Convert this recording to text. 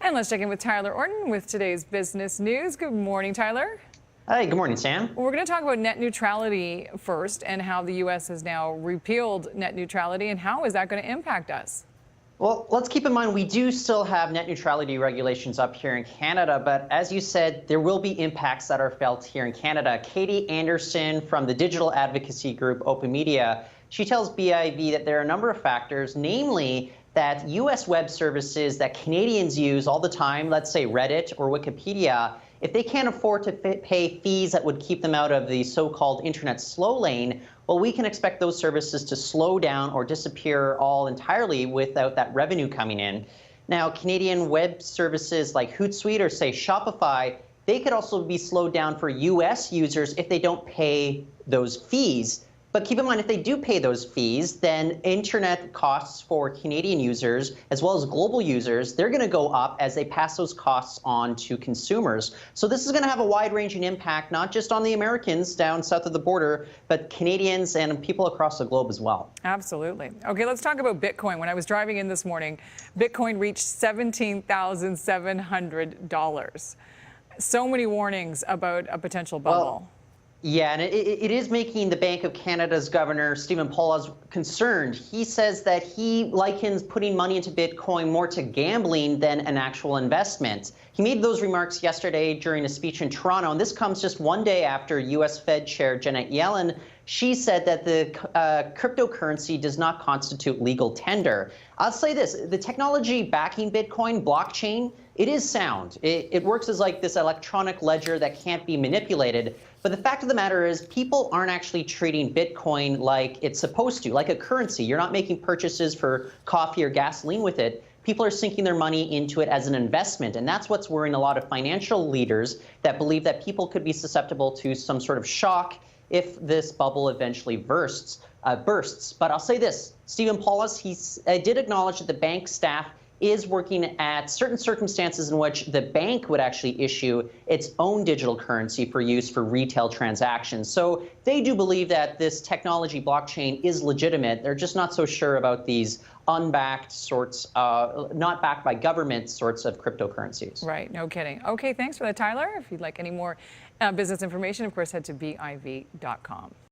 And let's check in with Tyler Orton with today's business news. Good morning, Tyler. Hi, good morning, Sam. We're going to talk about net neutrality first and how the U.S. has now repealed net neutrality and how is that going to impact us? Well, let's keep in mind we do still have net neutrality regulations up here in Canada, but as you said, there will be impacts that are felt here in Canada. Katie Anderson from the digital advocacy group Open Media, she tells BIV that there are a number of factors, namely that U.S. web services that Canadians use all the time, let's say Reddit or Wikipedia, if they can't afford to pay fees that would keep them out of the so-called internet slow lane, well, we can expect those services to slow down or disappear all entirely without that revenue coming in. Now, Canadian web services like Hootsuite or, say, Shopify, they could also be slowed down for U.S. users if they don't pay those fees. But keep in mind, if they do pay those fees, then internet costs for Canadian users, as well as global users, they're going to go up as they pass those costs on to consumers. So this is going to have a wide-ranging impact, not just on the Americans down south of the border, but Canadians and people across the globe as well. Absolutely. Okay, let's talk about Bitcoin. When I was driving in this morning, Bitcoin reached $17,700. So many warnings about a potential bubble. Well, yeah, and it is making the Bank of Canada's Governor, Stephen Poloz, concerned. He says that he likens putting money into Bitcoin more to gambling than an actual investment. He made those remarks yesterday during a speech in Toronto, and this comes just one day after U.S. Fed Chair Janet Yellen. She said that the cryptocurrency does not constitute legal tender. I'll say this, the technology backing Bitcoin, blockchain, it is sound. It works as like this electronic ledger that can't be manipulated. But the fact of the matter is people aren't actually treating Bitcoin like it's supposed to, like a currency. You're not making purchases for coffee or gasoline with it. People are sinking their money into it as an investment. And that's what's worrying a lot of financial leaders that believe that people could be susceptible to some sort of shock if this bubble eventually bursts. But I'll say this, Stephen Poloz, he did acknowledge that the bank staff is working at certain circumstances in which the bank would actually issue its own digital currency for use for retail transactions. So they do believe that this technology blockchain is legitimate. They're just not so sure about these unbacked sorts, not backed by government sorts of cryptocurrencies. Right, no kidding. Okay, thanks for that, Tyler. If you'd like any more business information, of course, head to BIV.com.